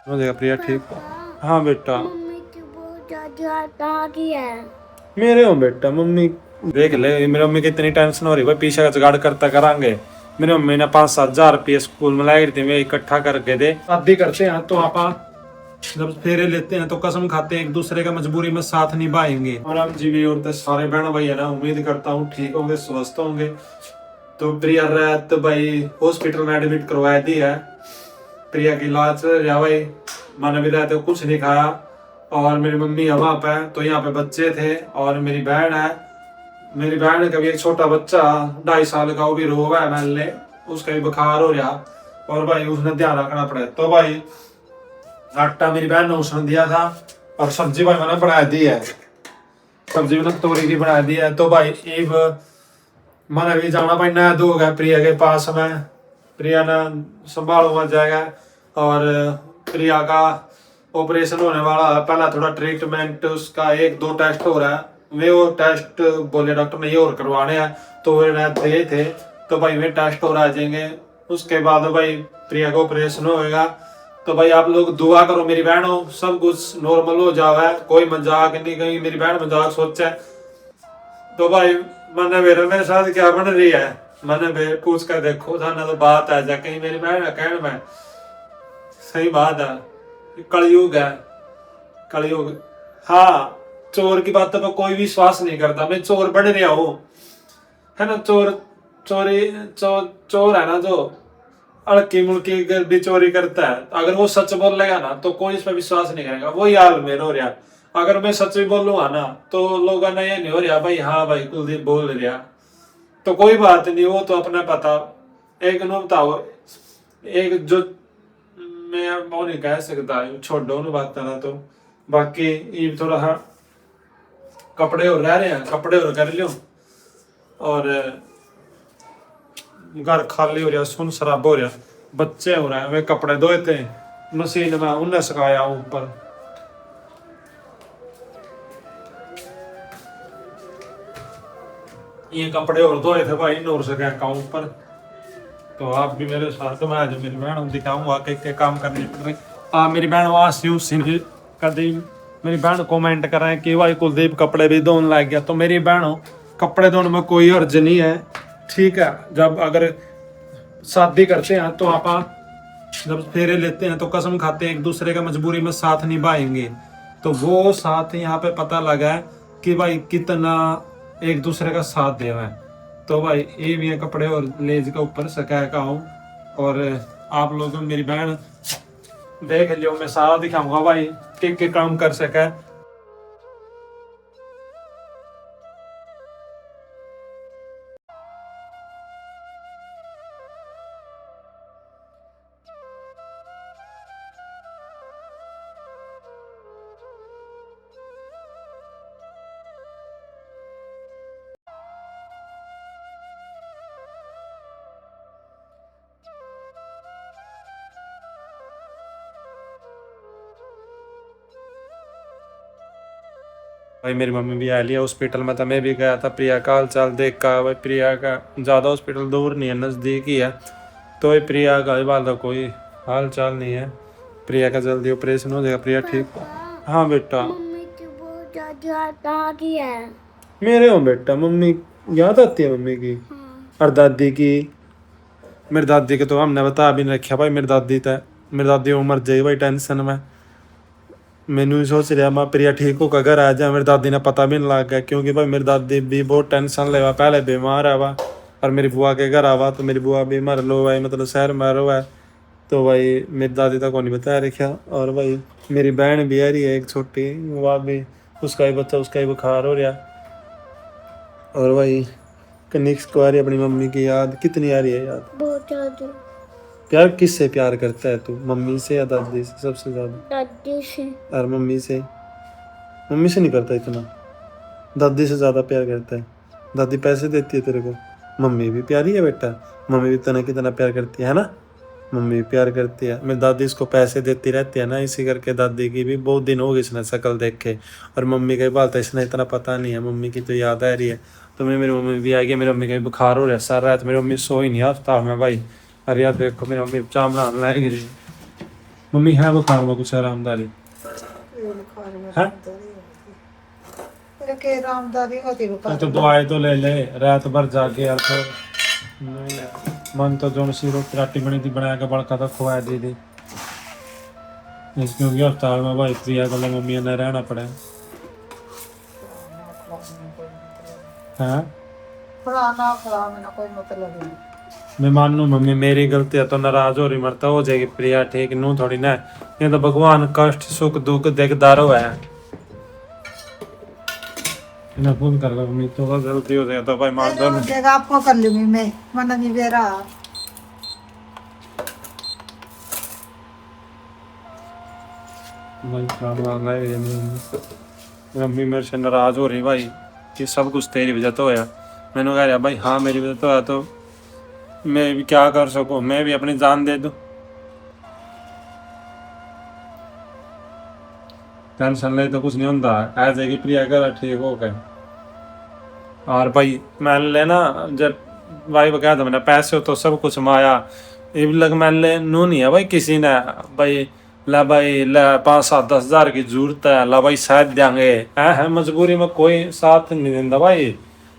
हो जाएगा प्रिया ठीक। हाँ बेटा। मम्मी की बहुत ज्यादा आ रही है। मेरे हो बेटा मम्मी। देख ले मेरी मम्मी की इतनी टेंशन हो रही है, पीछे का जुगाड़ करता करांगे। मेरी मम्मी ने 5-7 हजार रुपये स्कूल में लाई थी, मैं इकट्ठा करके दे शादी करते हैं तो आप जब फेरे लेते हैं तो कसम खाते हैं एक दूसरे का मजबूरी में साथ निभाएंगे। और हम जीवी और तो सारे बहन भाई है ना, उम्मीद करता हूँ ठीक होंगे, स्वस्थ होंगे। तो प्रिया रात भाई हॉस्पिटल में एडमिट करवाया दी है। प्रिया की इलाज चल रहा भाई, मैंने भी रहते कुछ नहीं खाया। और मेरी मम्मी है वहाँ पे, तो यहाँ पे बच्चे थे और मेरी बहन है। मेरी बहन का भी एक छोटा बच्चा 2.5 साल का, वो भी रो रहा है मैंने, उसका भी बुखार हो रहा। और भाई उसने ध्यान रखना पड़े। तो भाई आटा मेरी बहन ने उसने दिया था और सब्जी भाई मैंने बना दी है। सब्जी मैंने तोरी की बना दी है। तो भाई इब मैंने भी जाना पड़ना है दो गया प्रिया के पास में। प्रिया ने संभालो मत जाएगा। और प्रिया का ऑपरेशन होने वाला है, पहला थोड़ा ट्रीटमेंट उसका 1-2 टेस्ट हो रहा है। वे वो टेस्ट बोले डॉक्टर ने ये और करवाने हैं, तो वे दे थे। तो भाई वे टेस्ट हो रहा जाएंगे, उसके बाद भाई प्रिया का ऑपरेशन होएगा। तो भाई आप लोग दुआ करो मेरी बहनों, सब कुछ नॉर्मल हो जावे, कोई मजाक नहीं, कहीं मेरी बहन मजाक सोचे। तो भाई मैंने मेरे साथ क्या बन रही है, मैंने पूछ कर देखो था ना, तो बात आ जा कहीं मेरी बहन का कहने में सही बात है। कलयुग है, कलयुग। हाँ, चोर की बात पर कोई विश्वास नहीं करता। मैं चोर बन रहा हूँ, है ना। चोर चोरी चोर है ना, जो अड़की मुड़की भी चोरी करता है, अगर वो सच बोलेगा ना तो कोई इस पर विश्वास नहीं करेगा। वो यार मेरे हो रहा, अगर मैं सच भी बोलूंगा ना तो लोगों ने ये नहीं हो रहा भाई हाँ भाई कुलदीप बोल रहा। तो कोई बात नहीं, वो तो अपने पता। एक नो बताओ, एक जो मैं वो नहीं कह सकता, छोड़ो ना बात करना। तो बाकी ये थोड़ा हाँ कपड़े और रह रहे हैं, कपड़े और कर लियो। और घर खाली हो रहा, सुन शराब हो रहा, बच्चे हो रहे हैं। वे कपड़े धोए थे मशीन में, उन्हें सुखाया ऊपर। ये कपड़े और धोए थे भाई, नूर सका का ऊपर। तो आप भी मेरे साथ में आज मेरी बहन दिखाऊंगा के काम करने पड़ रहे। आप मेरी बहन वहां से कर दी। मेरी बहन कमेंट कर रहे हैं कि भाई कुलदीप कपड़े भी धोने लग गया। तो मेरी बहनों कपड़े धोने में कोई हर्ज नहीं है, ठीक है। जब अगर शादी करते हैं तो आप जब फेरे लेते हैं तो कसम खाते हैं एक दूसरे का मजबूरी में साथ निभाएंगे। तो वो साथ यहाँ पे पता लगा है कि भाई कितना एक दूसरे का साथ दे रहा है। तो भाई ये भी है कपड़े और लेज के ऊपर सका का हूँ। और आप लोग मेरी बहन देख लियो, मैं सारा दिखाऊंगा भाई के काम कर सका है। भाई मेरी मम्मी भी आ लिया हॉस्पिटल में था, मैं भी गया था प्रिया का हाल चाल देख का। भाई प्रिया का ज़्यादा हॉस्पिटल दूर नहीं है, नज़दीक ही है। तो भाई प्रिया का वाला कोई हाल चाल नहीं है। प्रिया का जल्दी ऑपरेशन हो जाएगा, प्रिया ठीक। पापा, हाँ बेटा। मम्मी की बहुत ज्यादा आ रही है। मेरे हो बेटा मम्मी याद आती है मम्मी की हाँ। और दादी की। मेरी दादी के तो हमने बता भी नहीं रखा भाई। मेरी दादी उम्र जाई भाई टेंशन में। मैनू सोच रहा मैं प्रिया ठीक होकर घर आ जाए, मेरी दादी ने पता भी नहीं लग गया, क्योंकि भाई मेरी दादी भी बहुत टेंशन लेवा, पहले बीमार है वह। और मेरी बुआ के घर आवा तो मेरी बुआ भी मर लो भाई, मतलब शहर में रो है। तो भाई मेरी दादी तक को नहीं बताया रखा। और भाई मेरी बहन भी आ रही है एक छोटी, वह भी उसका ही बच्चा, उसका ही बुखार हो रहा। और भाई कनिक्स को आ रही है अपनी मम्मी की याद, कितनी आ रही है याद। बहुत ज्यादा। प्यार किससे प्यार करता है तू, मम्मी से या दादी से सबसे ज्यादा? दादी से। और मम्मी से? मम्मी से नहीं करता इतना, दादी से ज्यादा प्यार करता है। दादी पैसे देती है तेरे को। मम्मी भी प्यारी है बेटा, मम्मी भी तना कितना प्यार करती है ना। मम्मी भी प्यार करती है। मेरी दादी इसको पैसे देती रहती है ना, इसी करके दादी की भी बहुत दिन हो गए इसने शक्ल देख के। और मम्मी का बात है इसने इतना पता नहीं है, मम्मी की तो याद आ रही है। तो मेरी मम्मी भी आ गई, मेरी मम्मी का भी बुखार हो रहा है सारा रात, मेरी मम्मी सो ही नहीं हफ्ता में भाई। अरे यार देखो मेरी मम्मी चावल लाएगी। मम्मी है बुखार में कुछ आरामदारी है? के रामदारी होती तो दवाई तो ले ले रात भर जाके यार तो नहीं ले। मन तो जो सी रोटी राटी बनी थी बना के बड़का तो खुआ दी थी क्योंकि अस्पताल में भाई प्रिया को मम्मी ने रहना पड़ा है। फलाना फलाना कोई मतलब नहीं। मैं मान लू मम्मी मेरी गलती है तो नाराज हो रही मरता हो जाएगी प्रिया ठीक नू थोड़ी ना ये तो भगवान कष्ट सुख दुख देखदार है ना फोन कर लो मम्मी तो गलती हो जाए तो भाई मार दो देगा आपको कर लूंगी मैं मन नहीं दे रहा। भाई काम आ गए मम्मी मेरे से नाराज हो रही भाई कि सब कुछ तेरी वजह तो होया। मैंने कह रहा भाई हाँ मेरी वजह तो है तो मैं भी क्या कर सकूं मैं भी अपनी जान दे दूं। टेंशन ले तो कुछ नहीं होता आ जाएगी प्रिया कर ठीक हो गए। और भाई मान लेना जब भाई क्या था मैंने पैसे हो तो सब कुछ माया ये भी लग मान ले नू नहीं है भाई किसी ने भाई ला भाई ला 5-7-10 हजार की जरूरत है ला भाई शायद देंगे है मजबूरी में कोई साथ नहीं देता भाई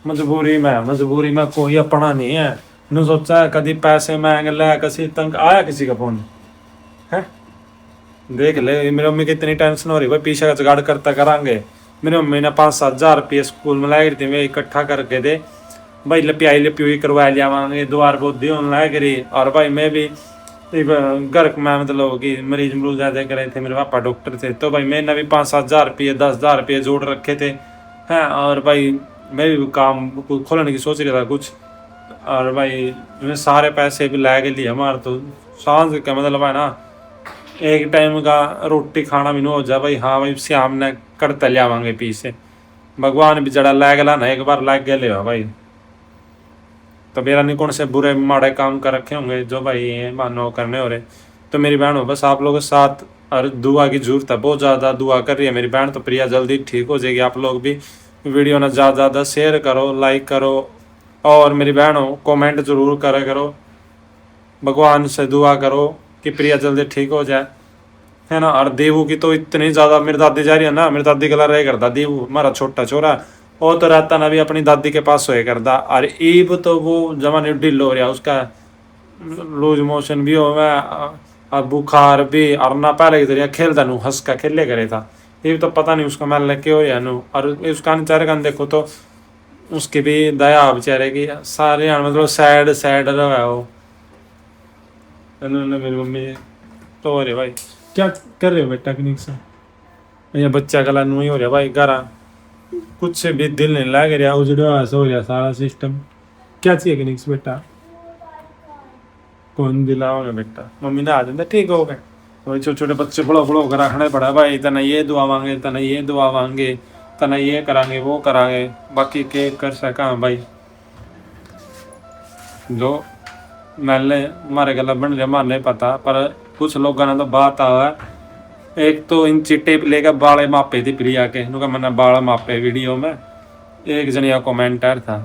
मजबूरी में कोई अपना नहीं है नू सोचा है कभी पैसे मांग ले किसी तंग आया किसी का फोन है देख ले मेरी मम्मी की इतनी टेंशन हो रही भाई पीछे का जुगाड़ करता करांगे। मेरी मम्मी ने 5-7 हजार रुपये स्कूल में लाई थी मैं इकट्ठा करके दे भाई लपियाई करवा लियावांगे द्वार बुद्धि होने लाए करी। और भाई मैं भी घर में मतलब कि मरीज मरूज ज्यादा करे थे मेरे पापा डॉक्टर थे तो भाई मैंने भी 5-7 हजार रुपये 10 हजार रुपये जोड़ रखे थे हैं। और भाई मैं भी काम खोलने की सोच रहा था कुछ और भाई मैं सारे पैसे भी ला के लिए हमारे तो सांझ का मतलब है ना एक टाइम का रोटी खाना भी नहीं हो जाए भाई हाँ भाई श्याम ने करते लियावांगे पीछे भगवान भी जड़ा ला गया ना एक बार लाग गए ले भाई तो मेरा नहीं कौन से बुरे माड़े काम कर रखे होंगे जो भाई मानो करने हो रहे। तो मेरी बहन हो बस आप लोगों के साथ और दुआ की जरूरत है बहुत ज़्यादा दुआ कर रही है मेरी बहन तो प्रिया जल्दी ठीक हो जाएगी। आप लोग भी वीडियो ना ज़्यादा शेयर करो लाइक करो और मेरी बहन हो कॉमेंट जरूर करा करो भगवान से दुआ करो कि प्रिया जल्दी ठीक हो जाए है ना। और देवू की तो इतनी ज़्यादा मेरी दादी जा रही है ना मेरी दादी गला रहे करता देवू हमारा छोटा छोरा वो तो रहता ना भी अपनी दादी के पास सोए करता। और ईब तो वो जमाने ढिल हो रहा उसका लूज मोशन भी हो और बुखार भी और ना पहले की तरह खेलता नू हंस का खेले करे था ये तो पता नहीं उसका मैं लेके हो या नू। और उसका चेहरे का देखो तो उसकी भी दया बेचारे की सारे मतलब सैड सैड रहा है वो। मेरी मम्मी तो हो रही भाई क्या कर रहे हो बेटा टेक्निक से ये बच्चा गला नू ही हो रहा भाई घर कुछ से भी दिल नहीं लग रहा उजड़ा ऐसा हो रहा सारा सिस्टम क्या चाहिए टेक्निक्स बेटा कौन दिलाओगे बेटा मम्मी ने आ जाता ठीक हो गए वही छोटे छोटे बच्चे बड़ो बड़ो कर रखना पड़ा भाई तना ये दुआ मांगे तना ये दुआ मांगे तना ये करांगे वो करांगे बाकी के कर सका भाई जो मैंने हमारे गला बन रहा हमारे नहीं पता पर कुछ लोगों ने तो बात आया एक तो इन चिट्टे लेकर बाले मापे थी प्रिया के नुका मैंने बाल मापे वीडियो में एक जनिया कमेंटर था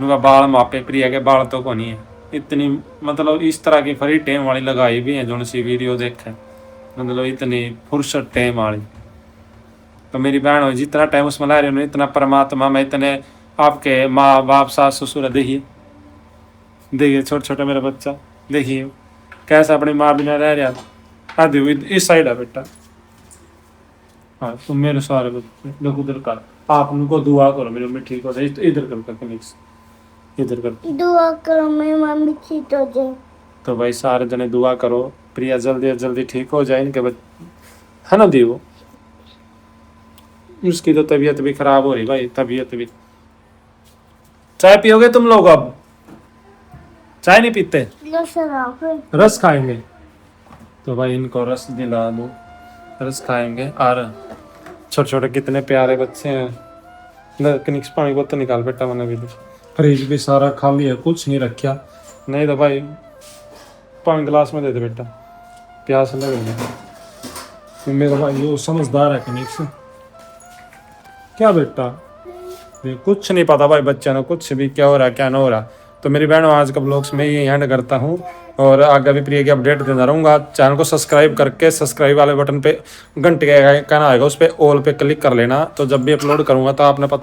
नुका बाल मापे प्रिया के बाल तो को नहीं है इतनी मतलब इस तरह की फरी टेम वाली लगाई भी है जो सी वीडियो देखे मतलब इतनी फुर्सत टेम वाली। तो मेरी बहन हो जितना टाइम उसमें ला रहे हो इतना परमात्मा में इतने आपके माँ बाप सास ससुर देखिए देखिए छोटा छोटा मेरा बच्चा देखिए कैसा अपनी माँ बिना रह रहा आदि इस साइड है बेटा हाँ तुम मेरे सारे बच्चे उधर कर आप उनको दुआ करो मेरी मम्मी ठीक हो जाए इधर कर इधर कर दुआ करो मेरी मम्मी ठीक हो जाए। तो भाई सारे जने दुआ करो प्रिया जल्दी ठीक हो जाए इनके है ना दीवो उसकी तो तबीयत भी खराब हो रही भाई तबीयत भी। चाय पियोगे तुम लोग अब चाय नहीं पीते रस खाएंगे तो भाई इनको रस दिला दो रस खाएंगे। और छोटे छोटे कितने प्यारे बच्चे हैं कनिक्स पानी को तो निकाल बेटा मैंने भी फ्रिज भी सारा खाली है कुछ नहीं रखा नहीं तो भाई पानी गिलास में दे दे बेटा प्यास लग मेरा भाई वो समझदार है कनिक्स क्या बेटा कुछ नहीं पता भाई बच्चे ने कुछ भी क्या हो रहा क्या ना हो रहा। तो मेरी बहनों आज का ब्लॉग्स में ही एंड करता हूँ और आगे भी प्रिय की अपडेट देता रहूँगा। चैनल को सब्सक्राइब करके सब्सक्राइब वाले बटन पे घंटे का आइकन आएगा, उस पर ऑल पे क्लिक कर लेना, तो जब भी अपलोड करूँगा तो आपने पता